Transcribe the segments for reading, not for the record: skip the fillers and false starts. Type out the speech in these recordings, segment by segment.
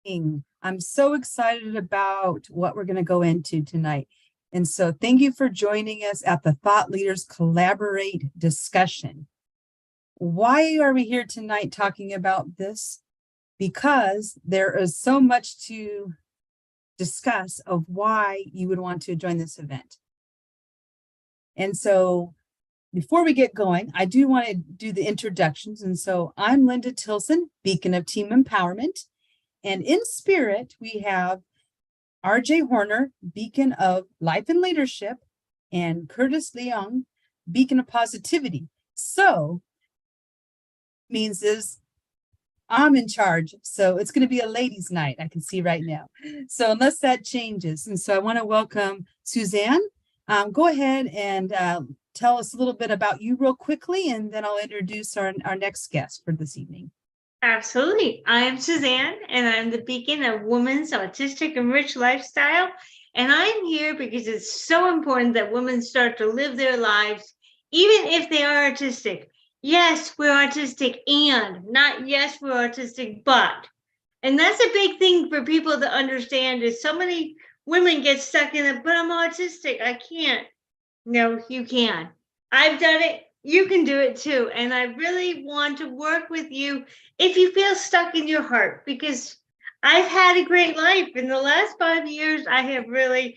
I'm so excited about what we're going to go into tonight. And so thank you for joining us at the Thought Leaders Collaborate discussion. Why are we here tonight talking about this? Because there is so much to discuss of why you would want to join this event. And so before we get going, I do want to do the introductions. And so I'm Linda Tilson, Beacon of Team Empowerment. And in spirit, we have RJ Horner, Beacon of Life and Leadership, and Curtis Leung, Beacon of Positivity. So means is I'm in charge. So it's going to be a ladies' night, I can see right now. So unless that changes. And so I want to welcome Suzanne. Go ahead and tell us a little bit about you real quickly, and then I'll introduce our next guest for this evening. Absolutely. I am Suzanne, and I'm the Beacon of Women's Autistic and Rich Lifestyle. And I'm here because it's so important that women start to live their lives, even if they are autistic. Yes, we're autistic, and not yes, we're autistic, but. And that's a big thing for people to understand is so many women get stuck in it, but I'm autistic. I can't. No, you can. I've done it. You can do it too. And I really want to work with you if you feel stuck in your heart, because I've had a great life. In the last 5 years, I have really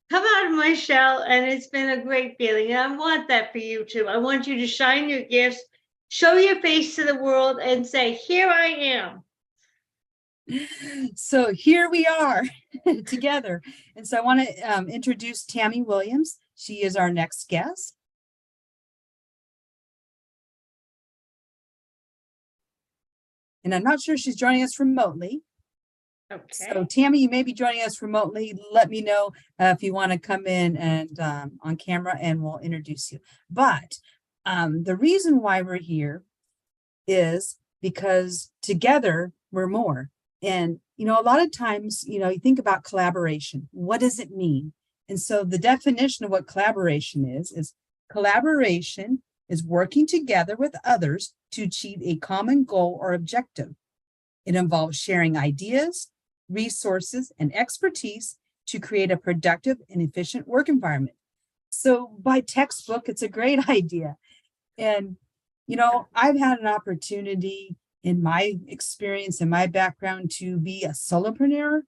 come out of my shell, and it's been a great feeling. And I want that for you too. I want you to shine your gifts, show your face to the world, and say, here I am. So here we are together. And so I want to introduce Tammy Williams. She is our next guest. And I'm not sure she's joining us remotely. Okay. So Tammy, you may be joining us remotely. Let me know if you want to come in and on camera, and we'll introduce you. But the reason why we're here is because together we're more. And, a lot of times, you think about collaboration. What does it mean? And so the definition of what collaboration is collaboration is working together with others to achieve a common goal or objective. It involves sharing ideas, resources, and expertise to create a productive and efficient work environment. So by textbook, it's a great idea. And, I've had an opportunity in my experience and my background to be a solopreneur.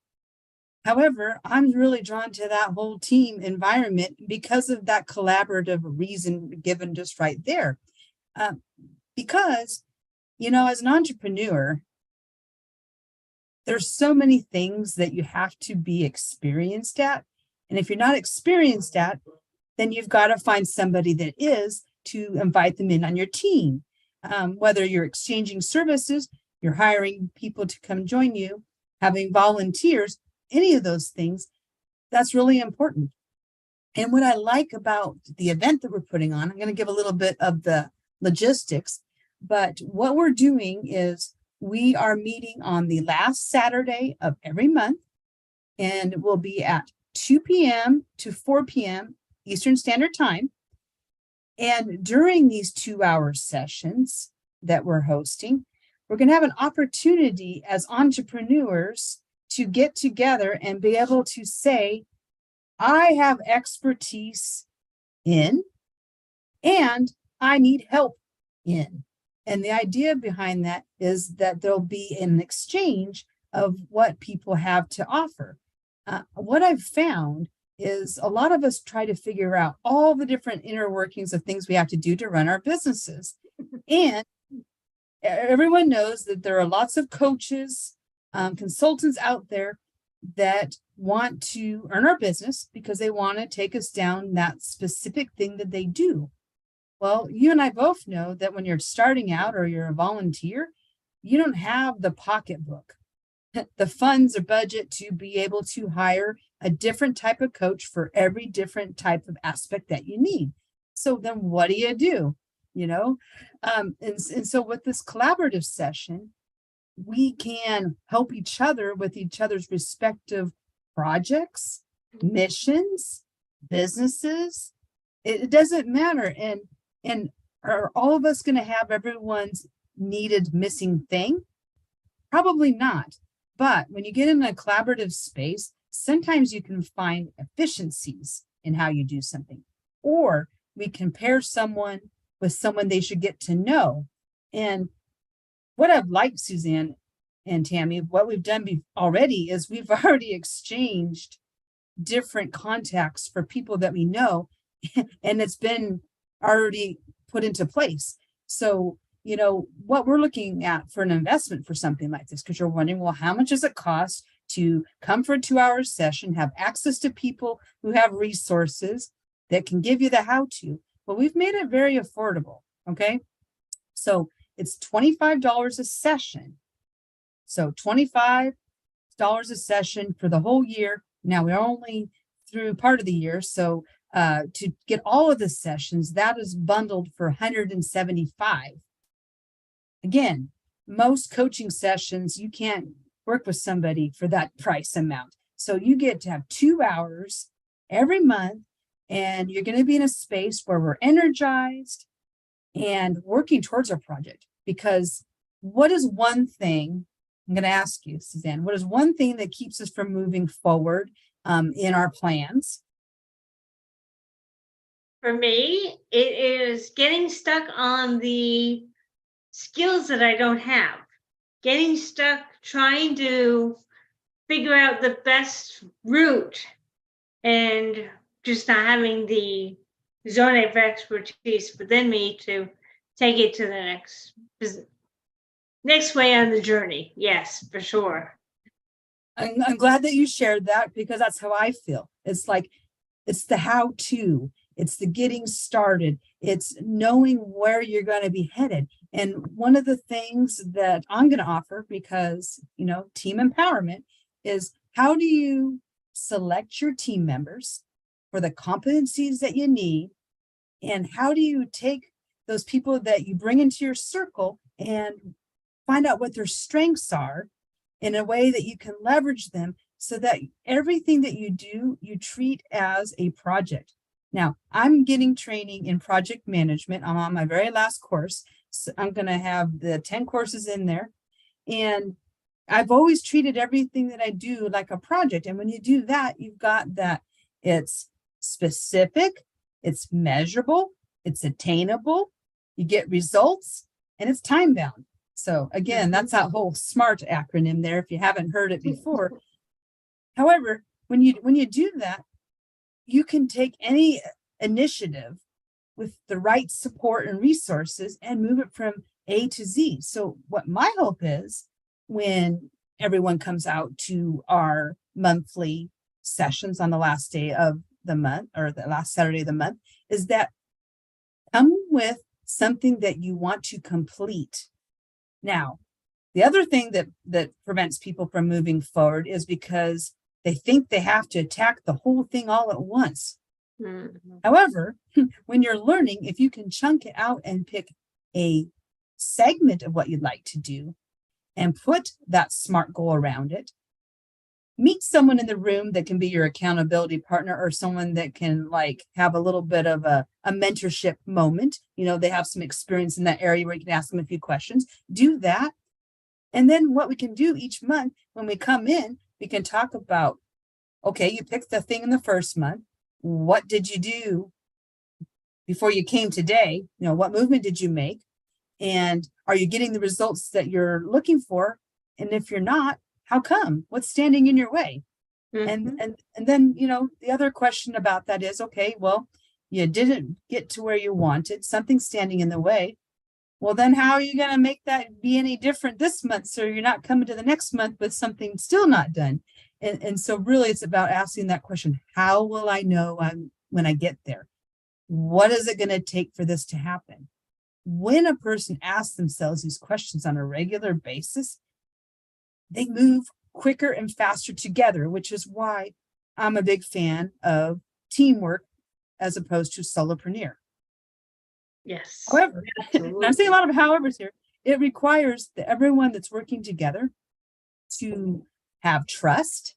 However, I'm really drawn to that whole team environment because of that collaborative reason given just right there. Because, as an entrepreneur, there's so many things that you have to be experienced at. And if you're not experienced at, then you've got to find somebody that is to invite them in on your team. Whether you're exchanging services, you're hiring people to come join you, having volunteers, any of those things, that's really important. And what I like about the event that we're putting on, I'm going to give a little bit of the logistics, but what we're doing is we are meeting on the last Saturday of every month, and it will be at 2 p.m. to 4 p.m. Eastern Standard Time. And during these 2-hour sessions that we're hosting, we're going to have an opportunity as entrepreneurs to get together and be able to say, I have expertise in, and I need help in. And the idea behind that is that there'll be an exchange of what people have to offer. What I've found is a lot of us try to figure out all the different inner workings of things we have to do to run our businesses. And everyone knows that there are lots of coaches, consultants out there that want to earn our business because they want to take us down that specific thing that they do. Well, you and I both know that when you're starting out or you're a volunteer, you don't have the pocketbook, the funds or budget to be able to hire a different type of coach for every different type of aspect that you need. So then what do? And so with this collaborative session, we can help each other with each other's respective projects, missions, businesses. It doesn't matter. And are all of us going to have everyone's needed missing thing? Probably not. But when you get in a collaborative space, sometimes you can find efficiencies in how you do something. Or we compare someone with someone they should get to know. And what I've liked, Suzanne and Tammy, what we've done already is we've already exchanged different contacts for people that we know, and it's been already put into place. So, what we're looking at for an investment for something like this, because you're wondering, well, how much does it cost to come for a 2-hour session, have access to people who have resources that can give you the how-to? Well, we've made it very affordable. Okay. So it's $25 a session. So $25 a session for the whole year. Now we're only through part of the year. So to get all of the sessions, that is bundled for $175. Again, most coaching sessions, you can't work with somebody for that price amount. So you get to have 2 hours every month, and you're going to be in a space where we're energized and working towards our project. Because what is one thing, I'm going to ask you, Suzanne, what is one thing that keeps us from moving forward in our plans? For me, it is getting stuck on the skills that I don't have, getting stuck trying to figure out the best route and just not having the zone of expertise within me to take it to the next way on the journey. Yes, for sure. I'm glad that you shared that, because that's how I feel. It's like, it's the how to, it's the getting started, it's knowing where you're going to be headed. And one of the things that I'm going to offer, because, team empowerment, is how do you select your team members for the competencies that you need? And how do you take those people that you bring into your circle and find out what their strengths are in a way that you can leverage them, so that everything that you do, you treat as a project. Now, I'm getting training in project management. I'm on my very last course. So I'm going to have the 10 courses in there. And I've always treated everything that I do like a project. And when you do that, you've got that it's specific, it's measurable, it's attainable, you get results, and it's time bound. So again, that's that whole SMART acronym there, if you haven't heard it before. However, when you do that, you can take any initiative with the right support and resources and move it from A to Z. So what my hope is, when everyone comes out to our monthly sessions on the last day of the month, or the last Saturday of the month, is that come with something that you want to complete. Now, the other thing that prevents people from moving forward is because they think they have to attack the whole thing all at once. Mm-hmm. However, when you're learning, if you can chunk it out and pick a segment of what you'd like to do and put that SMART goal around it, meet someone in the room that can be your accountability partner, or someone that can have a little bit of a mentorship moment. They have some experience in that area where you can ask them a few questions. Do that. And then what we can do each month when we come in, we can talk about, okay, you picked the thing in the first month. What did you do before you came today? What movement did you make? And are you getting the results that you're looking for? And if you're not, how come? What's standing in your way? Mm-hmm. And then, the other question about that is, okay, well, you didn't get to where you wanted, something's standing in the way. Well, then how are you going to make that be any different this month, so you're not coming to the next month with something still not done? And so really it's about asking that question, how will I know when I get there? What is it going to take for this to happen? When a person asks themselves these questions on a regular basis, they move quicker and faster together, which is why I'm a big fan of teamwork as opposed to solopreneur. Yes. However, I'm saying a lot of howevers here. It requires everyone that's working together to have trust,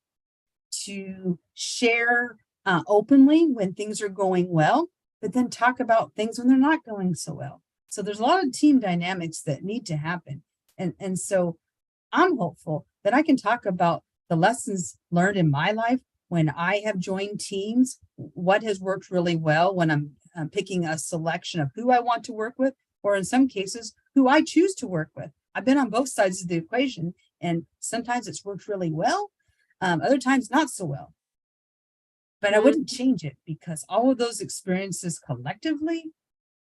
to share openly when things are going well, but then talk about things when they're not going so well. So there's a lot of team dynamics that need to happen. And so I'm hopeful then I can talk about the lessons learned in my life when I have joined teams, what has worked really well when I'm picking a selection of who I want to work with, or in some cases, who I choose to work with. I've been on both sides of the equation, and sometimes it's worked really well, other times not so well. But I wouldn't change it because all of those experiences collectively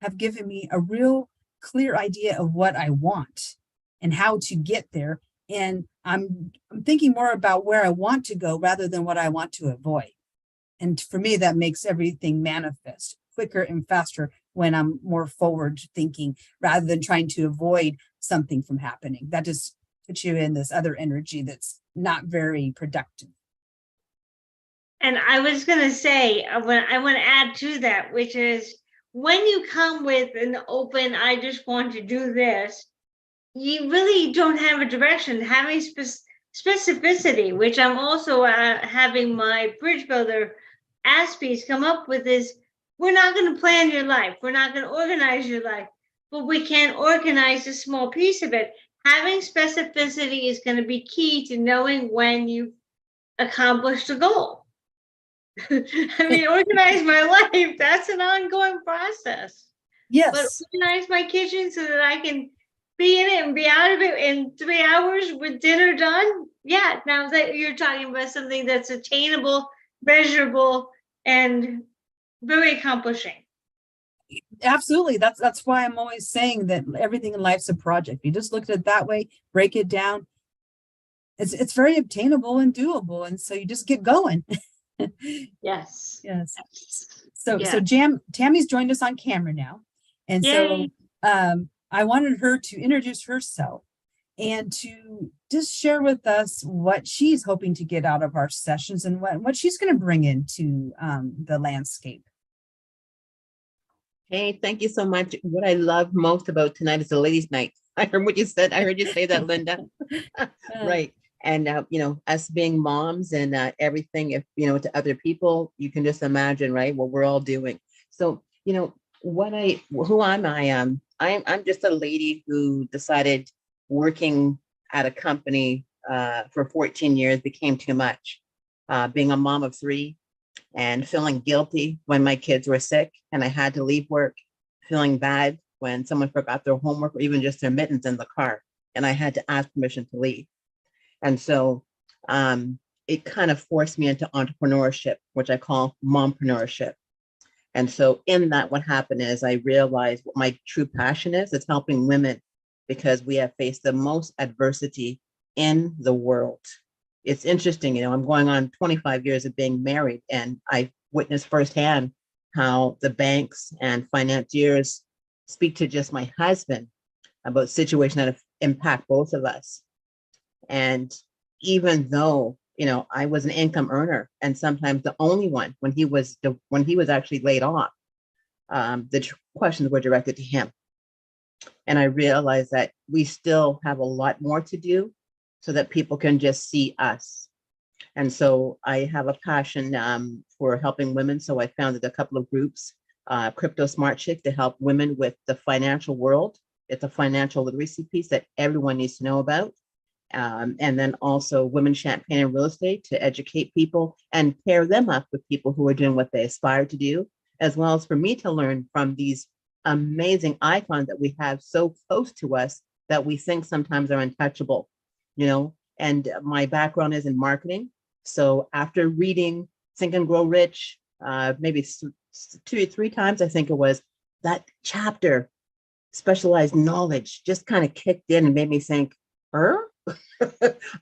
have given me a real clear idea of what I want and how to get there. And I'm thinking more about where I want to go rather than what I want to avoid. And for me, that makes everything manifest quicker and faster when I'm more forward thinking rather than trying to avoid something from happening. That just puts you in this other energy that's not very productive. And I was going to say, I want to add to that, which is when you come with an open, I just want to do this, you really don't have a direction. Having specificity, which I'm also having my bridge builder Aspies come up with, is we're not going to plan your life. We're not going to organize your life, but we can organize a small piece of it. Having specificity is going to be key to knowing when you've accomplished a goal. I mean, organize my life, that's an ongoing process. Yes. But organize my kitchen so that I can be in it and be out of it in 3 hours with dinner done. Yeah, now that you're talking about something that's attainable, measurable, and very accomplishing. Absolutely. That's why I'm always saying that everything in life's a project. You just look at it that way, break it down. It's very obtainable and doable. And so you just get going. Yes. Yes. So Yeah. Tammy's joined us on camera now. And Yay. so I wanted her to introduce herself and to just share with us what she's hoping to get out of our sessions and what she's going to bring into the landscape. Hey, thank you so much. What I love most about tonight is the ladies' night. I heard what you said. I heard you say that, Linda. Right. And, us being moms and everything, if, to other people, you can just imagine, right, what we're all doing. So, who am I? I'm just a lady who decided working at a company for 14 years became too much. Being a mom of 3 and feeling guilty when my kids were sick and I had to leave work, feeling bad when someone forgot their homework or even just their mittens in the car and I had to ask permission to leave. And so it kind of forced me into entrepreneurship, which I call mompreneurship. And so in that, what happened is I realized what my true passion is. It's helping women because we have faced the most adversity in the world. It's interesting, I'm going on 25 years of being married, and I witnessed firsthand how the banks and financiers speak to just my husband about situations that impact both of us. And even though, I was an income earner and sometimes the only one when he was actually laid off, the questions were directed to him. And I realized that we still have a lot more to do so that people can just see us. And so I have a passion for helping women. So I founded a couple of groups, Crypto Smart Chick, to help women with the financial world. It's a financial literacy piece that everyone needs to know about. And then also Women Champagne and Real Estate to educate people and pair them up with people who are doing what they aspire to do, as well as for me to learn from these amazing icons that we have so close to us that we think sometimes are untouchable, and my background is in marketing. So after reading Think and Grow Rich, maybe 2 or 3 times, I think it was, that chapter, specialized knowledge, just kind of kicked in and made me think,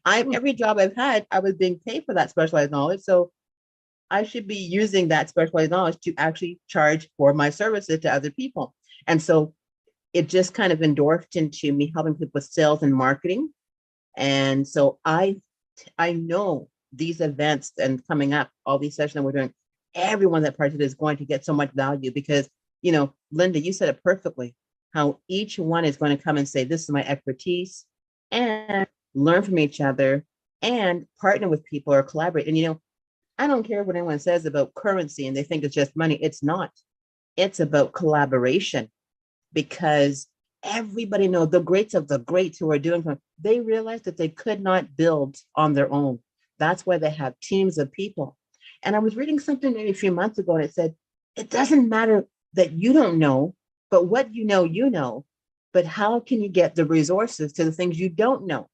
every job I've had, I was being paid for that specialized knowledge. So I should be using that specialized knowledge to actually charge for my services to other people. And so it just kind of endorphed into me helping people with sales and marketing. And so I know these events and coming up, all these sessions that we're doing, everyone that participates is going to get so much value because, Linda, you said it perfectly, how each one is going to come and say, this is my expertise, and learn from each other and partner with people or collaborate. And, I don't care what anyone says about currency and they think it's just money. It's not. It's about collaboration because everybody knows the greats of the greats who are doing, they realized that they could not build on their own. That's why they have teams of people. And I was reading something maybe a few months ago, and it said, it doesn't matter that you don't know, but what you know, but how can you get the resources to the things you don't know?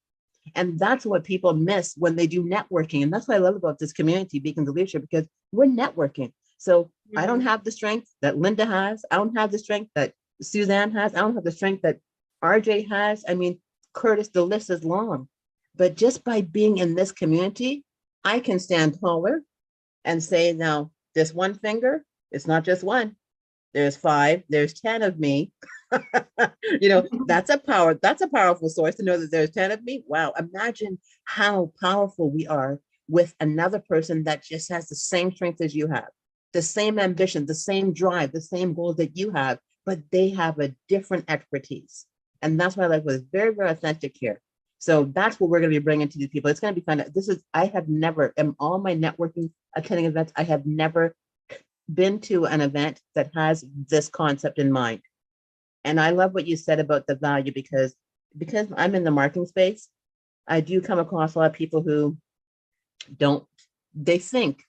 And that's what people miss when they do networking. And that's what I love about this community, Beacons of Leadership, because we're networking. So I don't have the strength that Linda has. I don't have the strength that Suzanne has. I don't have the strength that RJ has. I mean, Curtis, the list is long. But just by being in this community, I can stand taller and say, now, this one finger, it's not just one. There's 5, there's 10 of me. That's a powerful source to know that there's 10 of me. Wow. Imagine how powerful we are with another person that just has the same strength as you have, the same ambition, the same drive, the same goals that you have, but they have a different expertise. And that's why I like was very, very authentic here. So that's what we're going to be bringing to these people. It's going to be fun. I have never, in all my networking, attending events, I have never been to an event that has this concept in mind. And I love what you said about the value, because I'm in the marketing space, I do come across a lot of people who they think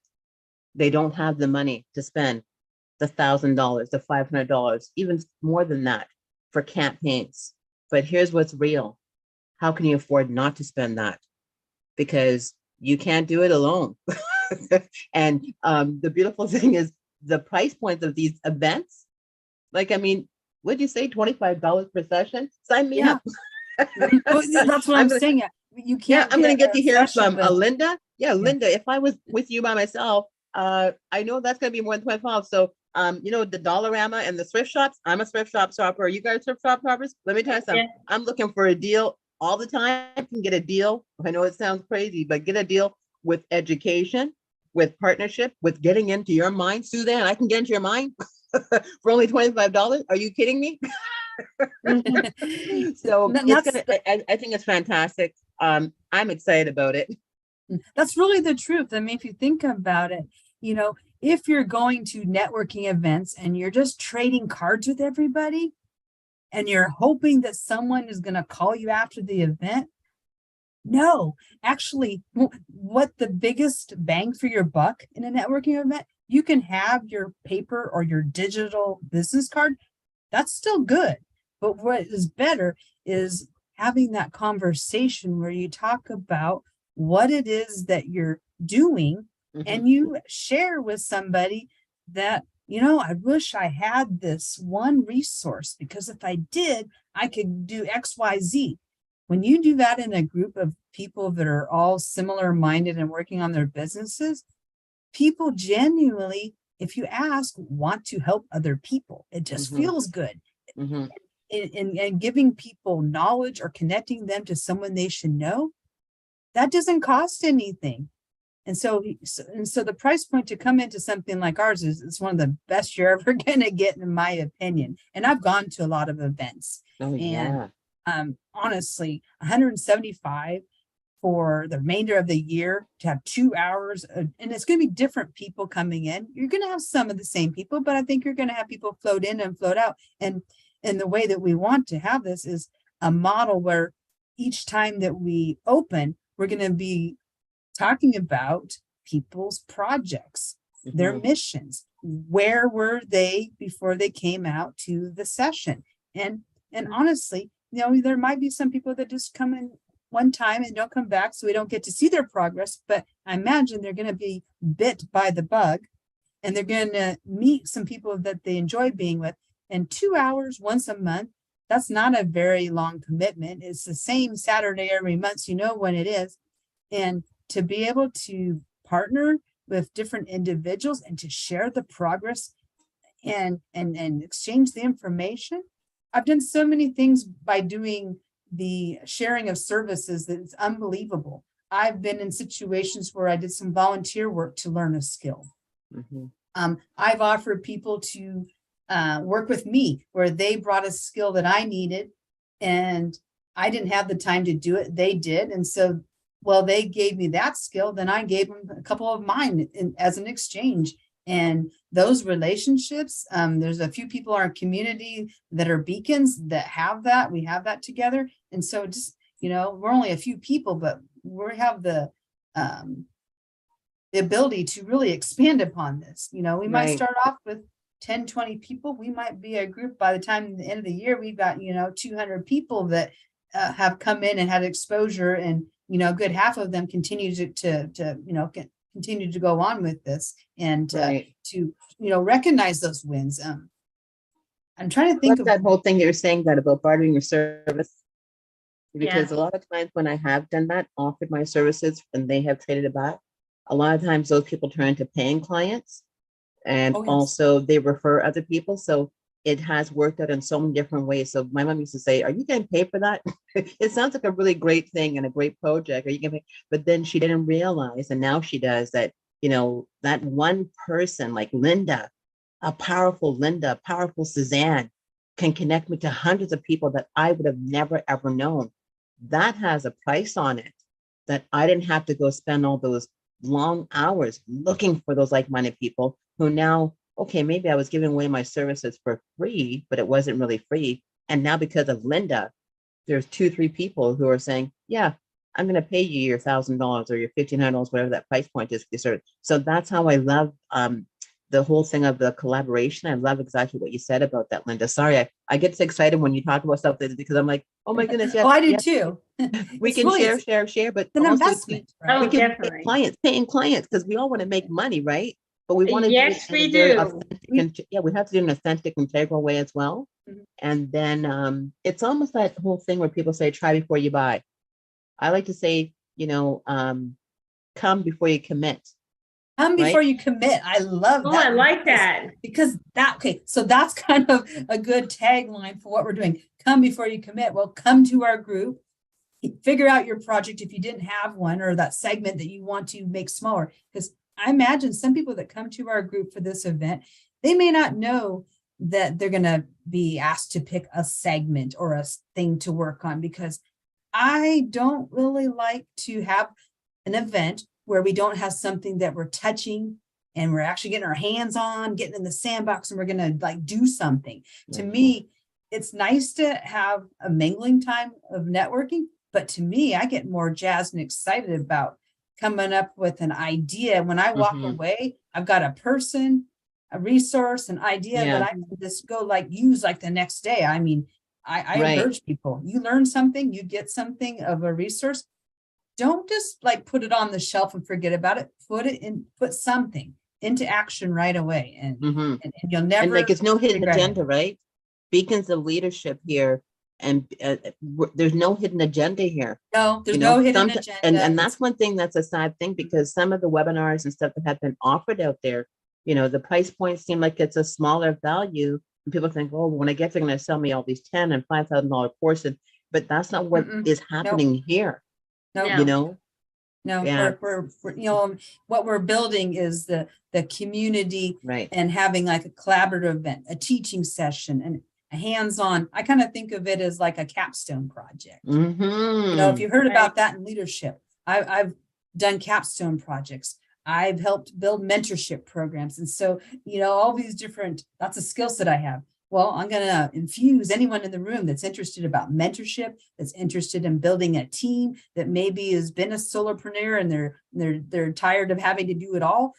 they don't have the money to spend the $1,000, the $500, even more than that for campaigns. But here's what's real. How can you afford not to spend that? Because you can't do it alone. And the beautiful thing is the price points of these events. Like, I mean, what'd you say, $25 per session? Sign me up. That's what I'm saying. You can't. I'm going to get to hear from but... Linda. Yeah, Linda, if I was with you by myself, I know that's going to be more than 25. So, the Dollarama and the thrift shops, I'm a thrift shop shopper. Are you guys thrift shop shoppers? Let me tell you something. Yeah. I'm looking for a deal all the time. You can get a deal. I know it sounds crazy, but get a deal with education, with partnership, with getting into your mind. Suzanne, I can get into your mind for only $25. Are you kidding me? So I think it's fantastic. I'm excited about it. That's really the truth. I mean, if you think about it, if you're going to networking events and you're just trading cards with everybody and you're hoping that someone is going to call you after the event, no, actually, what the biggest bang for your buck in a networking event, you can have your paper or your digital business card. That's still good. But what is better is having that conversation where you talk about what it is that you're doing, and you share with somebody that, I wish I had this one resource, because if I did, I could do X, Y, Z. When you do that in a group of people that are all similar minded and working on their businesses, people genuinely, if you ask, want to help other people. It just feels good. And giving people knowledge or connecting them to someone they should know, that doesn't cost anything. And so the price point to come into something like ours is one of the best you're ever going to get, in my opinion. And I've gone to a lot of events. Honestly, 175 for the remainder of the year to have 2 hours, and it's going to be different people coming in. You're going to have some of the same people, but I think you're going to have people float in and float out. And the way that we want to have this is a model where each time that we open, we're going to be talking about people's projects, their missions. Where were they before they came out to the session? And honestly, there might be some people that just come in one time and don't come back, so we don't get to see their progress. But I imagine they're going to be bit by the bug, and they're going to meet some people that they enjoy being with. And 2 hours once a month, that's not a very long commitment. It's the same Saturday every month, so you know when it is. And to be able to partner with different individuals and to share the progress and exchange the information. I've done so many things by doing the sharing of services that it's unbelievable. I've been in situations where I did some volunteer work to learn a skill. I've offered people to work with me where they brought a skill that I needed and I didn't have the time to do it. They did. And so, they gave me that skill, then I gave them a couple of mine as an exchange. And those relationships, there's a few people in our community that are beacons that have that. We have that together. And so just, we're only a few people, but we have the ability to really expand upon this. We might Right. start off with 10, 20 people. We might be a group by the time the end of the year, we've got, 200 people that have come in and had exposure, and, a good half of them continue continue to go on with this, and Right. to, recognize those wins. I'm trying to I think love of, that whole thing you're saying that about bartering your service, Yeah. because a lot of times when I have done that, offered my services and they have traded it back, a lot of times those people turn to paying clients, and Oh, yes. also they refer other people. So it has worked out in so many different ways. So my mom used to say, "Are you getting paid for that?" It sounds like a really great thing and a great project. Are you getting paid? But then she didn't realize, and now she does, that that one person like Linda, a powerful Suzanne, can connect me to hundreds of people that I would have never ever known. That has a price on it, that I didn't have to go spend all those long hours looking for those like-minded people who now, okay, maybe I was giving away my services for free, but it wasn't really free. And now because of Linda, there's 2, 3 people who are saying, yeah, I'm going to pay you your $1,000 or your $1,500, whatever that price point is. So that's how I love the whole thing of the collaboration. I love exactly what you said about that, Linda. Sorry, I get so excited when you talk about stuff because I'm like, oh my goodness, yes, I do yes, too. we It's can really, share, but it's an also investment, Oh, we right? can definitely. paying clients, because we all want to make money, right? But we want to do it Yes, in a we very do. authentic, and yeah, we have to do it in an authentic, integral way as well. Mhm. And then it's almost that whole thing where people say, try before you buy. I like to say, come before you commit, Come right? before you commit. I love Oh, I that, like that. because so that's kind of a good tagline for what we're doing. Come before you commit. Well, come to our group, figure out your project if you didn't have one, or that segment that you want to make smaller. Because I imagine some people that come to our group for this event, they may not know that they're going to be asked to pick a segment or a thing to work on, because I don't really like to have an event where we don't have something that we're touching and we're actually getting our hands on, getting in the sandbox, and we're going to like do something. To me, it's nice to have a mingling time of networking, but to me, I get more jazzed and excited about coming up with an idea. When I walk Mhm. away, I've got a person, a resource, an idea that Yeah, I can just go use like the next day. I mean, I right. encourage people, you learn something, you get something of a resource. Don't just like put it on the shelf and forget about it. Put something into action right away, and Mhm. and you'll And never like, it's no hidden regret it. agenda, right? Beacons of leadership here, and there's no hidden agenda here. No, there's no hidden agenda. And that's one thing that's a sad thing, because some of the webinars and stuff that have been offered out there, the price points seem like it's a smaller value, and people think, oh, when I get, they're going to sell me all these $10,000 and $5,000 courses, but that's not what is Nope, happening here. nope. No. No, Yeah, we're what we're building is the community, right. and having like a collaborative event, a teaching session, and a hands-on. I kind of think of it as like a capstone project. If you heard Right. about that in leadership, I've done capstone projects. I've helped build mentorship programs. And so, all these different, that's a skill set I have. Well, I'm going to infuse anyone in the room that's interested about mentorship, that's interested in building a team, that maybe has been a solopreneur and they're tired of having to do it all.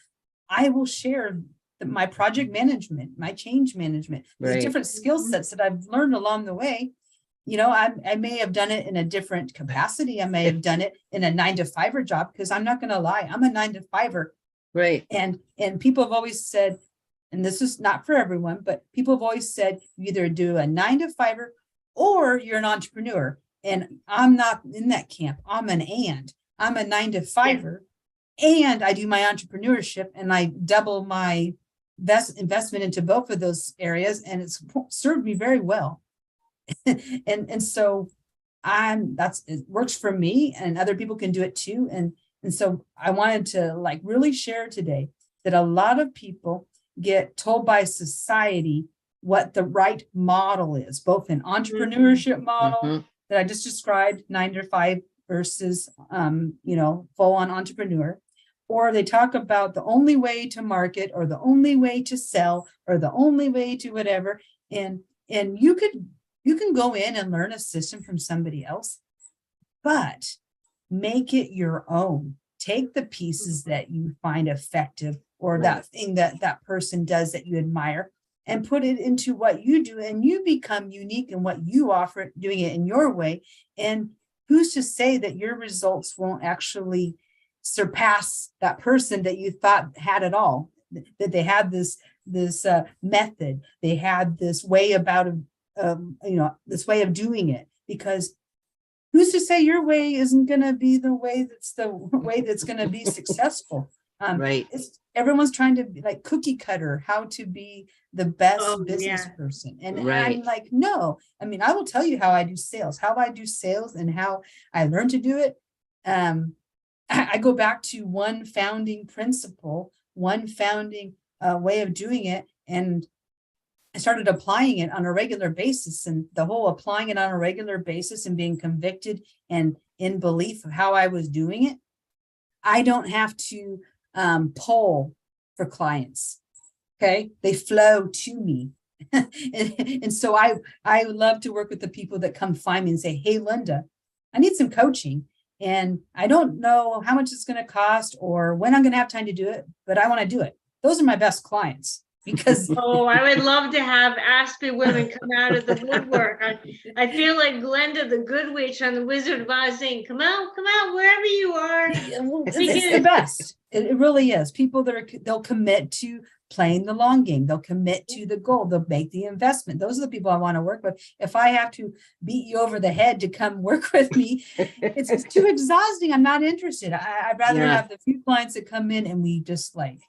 I will share my project management, my change management, these Right. different skill sets that I've learned along the way. I may have done it in a different capacity. I may have done it in a 9-to-5er job, because I'm not going to lie, I'm a 9-to-5er. Right. And people have always said, and this is not for everyone, but people have always said, you either do a 9-to-5er or you're an entrepreneur. And I'm not in that camp. I'm I'm a 9-to-5er, and I do my entrepreneurship, and I double my investment into both of those areas, and it's served me very well. and so it works for me, and other people can do it too. And so I wanted to like really share today that a lot of people get told by society what the right model is, both an entrepreneurship model Mhm. that I just described, 9-to-5 versus full on entrepreneur, or they talk about the only way to market, or the only way to sell, or the only way to whatever. And you can go in and learn a system from somebody else, but make it your own. Take the pieces that you find effective or that thing that that person does that you admire and put it into what you do, and you become unique in what you offer, doing it in your way. And who's to say that your results won't actually surpass that person that you thought had it all, that they had this method, they had this way about this way of doing it, because who's to say your way isn't going to be the way that's going to be successful? Right. Everyone's trying to be like cookie cutter, how to be the best business yeah. person. And Right. I'm like, no, I mean, I will tell you how I do sales, and how I learned to do it. I go back to one founding principle, one founding way of doing it. And I started applying it on a regular basis, and the whole applying it on a regular basis and being convicted and in belief of how I was doing it. I don't have to poll for clients. Okay. They flow to me. and so I love to work with the people that come find me and say, hey, Linda, I need some coaching. And I don't know how much it's going to cost or when I'm going to have time to do it, but I want to do it. Those are my best clients. Because I would love to have Aspen women come out of the woodwork. I feel like Glenda, the good witch on the Wizard of Oz, saying, come out, wherever you are. It's the best. It really is. People they'll commit to playing the long game. They'll commit to the goal. They'll make the investment. Those are the people I want to work with. If I have to beat you over the head to come work with me, it's too exhausting. I'm not interested. I'd rather have the few clients that come in and we just like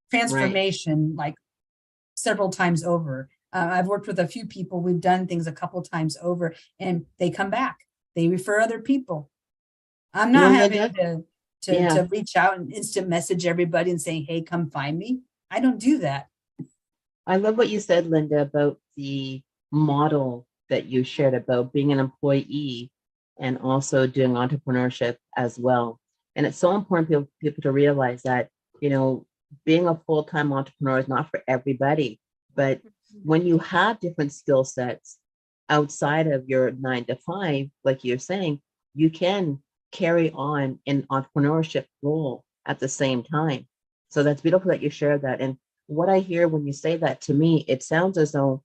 transformation, like several times over. I've worked with a few people. We've done things a couple times over and they come back. They refer other people. I'm not having to reach out and instant message everybody and saying, hey, come find me. I don't do that. I love what you said, Linda, about the model that you shared about being an employee and also doing entrepreneurship as well. And it's so important for people to realize that, being a full-time entrepreneur is not for everybody, but when you have different skill sets outside of your 9 to 5, like you're saying, you can carry on an entrepreneurship role at the same time. So that's beautiful that you share that. And what I hear when you say that, to me, it sounds as though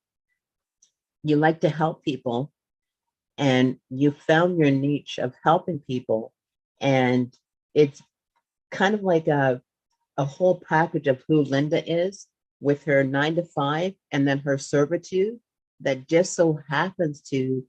you like to help people and you found your niche of helping people. And it's kind of like a whole package of who Linda is with her 9 to 5 and then her servitude that just so happens to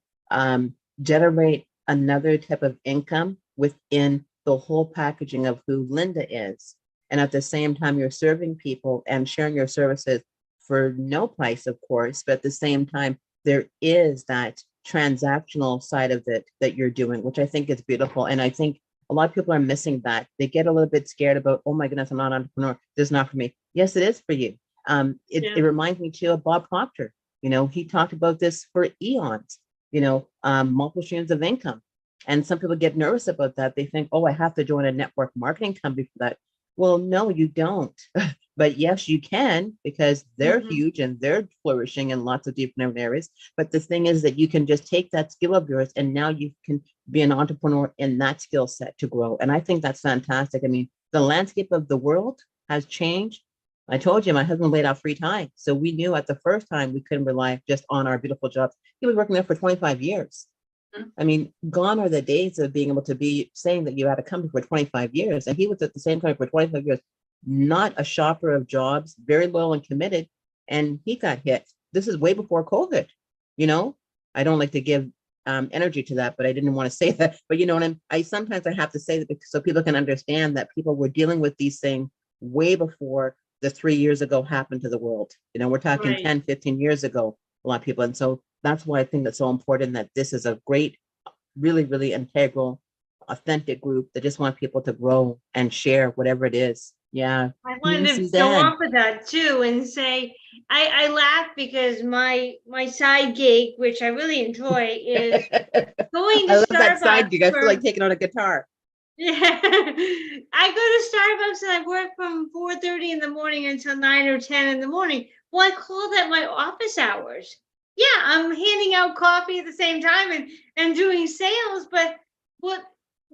generate another type of income within the whole packaging of who Linda is. And at the same time, you're serving people and sharing your services for no price, of course, but at the same time, there is that transactional side of it that you're doing, which I think is beautiful. And I think a lot of people are missing that. They get a little bit scared about, oh my goodness, I'm not an entrepreneur. This is not for me. Yes, it is for you. It reminds me too of Bob Proctor. He talked about this for eons, multiple streams of income. And some people get nervous about that. They think, oh, I have to join a network marketing company for that. Well, no, you don't. But yes, you can, because they're huge and they're flourishing in lots of different areas. But the thing is that you can just take that skill of yours and now you can be an entrepreneur in that skill set to grow. And I think that's fantastic. I mean, the landscape of the world has changed. I told you my husband laid off 3 times. So we knew at the first time we couldn't rely just on our beautiful jobs. He was working there for 25 years. I mean, gone are the days of being able to be saying that you had a company for 25 years. And he was at the same company for 25 years, not a shopper of jobs, very loyal and committed. And he got hit. This is way before COVID. I don't like to give energy to that, but I didn't want to say that. But you know what I sometimes I have to say that because so people can understand that people were dealing with these things way before the 3 years ago happened to the world. We're talking 10, 15 years ago, a lot of people. And so that's why I think it's so important that this is a great, really, really integral, authentic group that just want people to grow and share whatever it is. Yeah. I wanted to go off of that too and say, I laugh because my side gig, which I really enjoy, is going to I love Starbucks. That side gig. I feel like taking on a guitar. Yeah, I go to Starbucks and I work from 4:30 in the morning until 9 or 10 in the morning. Well, I call that my office hours. Yeah, I'm handing out coffee at the same time and doing sales, but Well,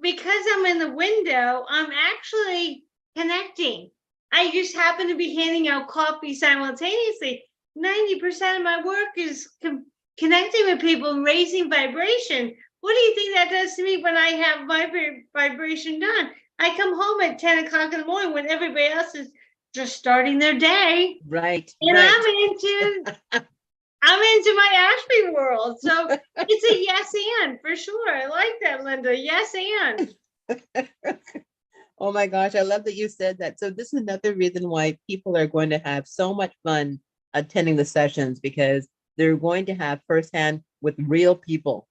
because I'm in the window, I'm actually connecting. I just happen to be handing out coffee simultaneously. 90% of my work is connecting with people and raising vibration. What do you think that does to me when I have vibration done? I come home at 10 o'clock in the morning when everybody else is just starting their day. Right. And Right. I'm into my Ashby world. So it's a yes and for sure. I like that, Linda. Yes and. Oh my gosh, I love that you said that. So this is another reason why people are going to have so much fun attending the sessions, because they're going to have firsthand with real people.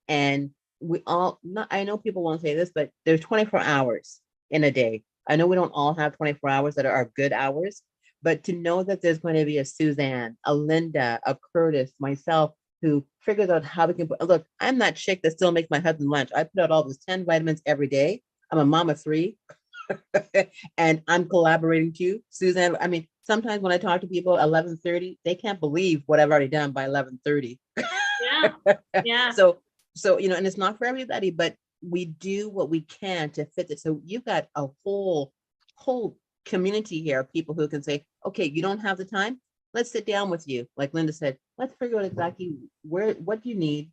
And we all, not, I know people won't say this, but there's 24 hours in a day. I know we don't all have 24 hours that are good hours, but to know that there's going to be a Suzanne, a Linda, a Curtis, myself, who figures out how we can put, look, I'm that chick that still makes my husband lunch. I put out all those 10 vitamins every day. I'm a mom of 3. And I'm collaborating too. Suzanne, I mean, sometimes when I talk to people 11:30, they can't believe what I've already done by 11:30. Yeah. Yeah. So, you know, and it's not for everybody, but we do what we can to fit it. So you've got a whole community here of people who can say, okay, you don't have the time. Let's sit down with you. Like Linda said, let's figure out exactly what you need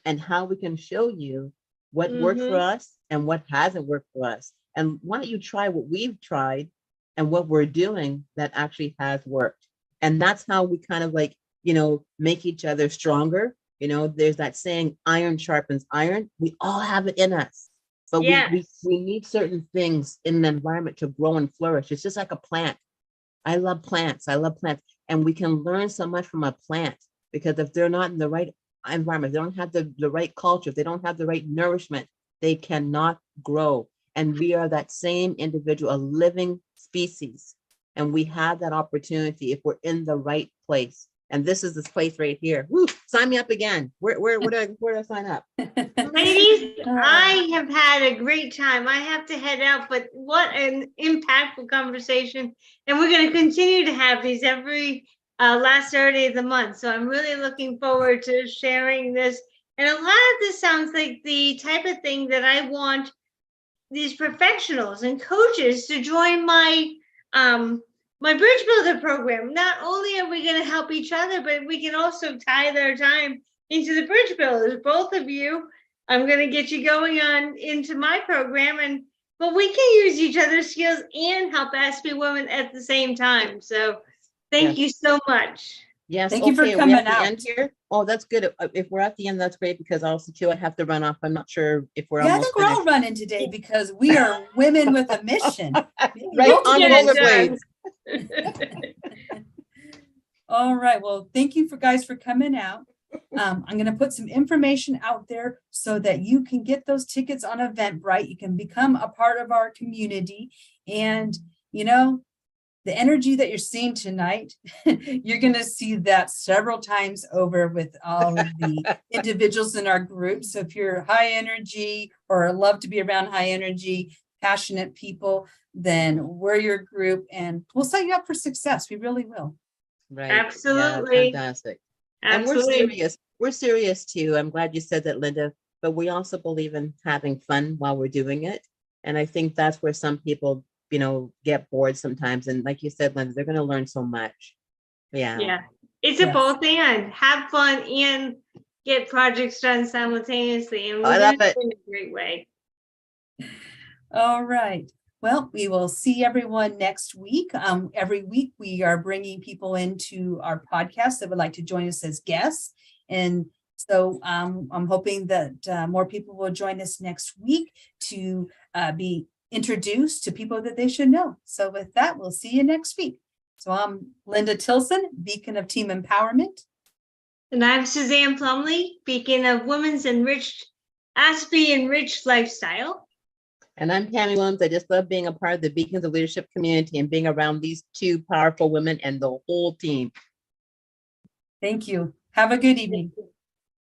and how we can show you what worked for us and what hasn't worked for us. And why don't you try what we've tried and what we're doing that actually has worked. And that's how we kind of like, you know, make each other stronger. You know, there's that saying, iron sharpens iron. We all have it in us, but Yes. we need certain things in the environment to grow and flourish. It's just like a plant. I love plants. And we can learn so much from a plant, because if they're not in the right environment, they don't have the right culture, if they don't have the right nourishment, they cannot grow. And we are that same individual, a living species. And we have that opportunity if we're in the right place. And this is this place right here. Woo, sign me up again. Where do I sign up? Ladies, I have had a great time. I have to head out, but what an impactful conversation. And we're going to continue to have these every last Saturday of the month. So I'm really looking forward to sharing this. And a lot of this sounds like the type of thing that I want these professionals and coaches to join my my bridge builder program. Not only are we going to help each other, but we can also tie their time into the bridge builders. Both of you, I'm going to get you going on into my program, but we can use each other's skills and help Ashby women at the same time. So thank you so much. Yes. Thank you for okay, coming we at the out. end here. Oh, that's good. If we're at the end, that's great, because also too, I have to run off. I'm not sure if we're Yeah, I almost think we're all finished. running today because we are women with a mission. Right on Get the it rollerblades. All right. Well, thank you guys for coming out. I'm going to put some information out there so that you can get those tickets on Eventbrite. You can become a part of our community. And, you know, the energy that you're seeing tonight, you're going to see that several times over with all of the individuals in our group. So if you're high energy or love to be around high energy, passionate people, then we're your group and we'll set you up for success. We really will. Right. Absolutely. Yeah, fantastic. Absolutely. And we're serious. We're serious too. I'm glad you said that, Linda, but we also believe in having fun while we're doing it. And I think that's where some people, you know, get bored sometimes. And like you said, Linda, they're going to learn so much. Yeah. It's a both and. Have fun and get projects done simultaneously. And I love it. in a great way. All right. Well, we will see everyone next week. Every week we are bringing people into our podcast that would like to join us as guests. And so I'm hoping that more people will join us next week to be introduced to people that they should know. So with that, we'll see you next week. So I'm Linda Tilson, Beacon of Team Empowerment. And I'm Suzanne Plumley, Beacon of Women's Enriched, Ashby Enriched Lifestyle. And I'm Tammy Williams. I just love being a part of the Beacons of Leadership community and being around these two powerful women and the whole team. Thank you. Have a good evening.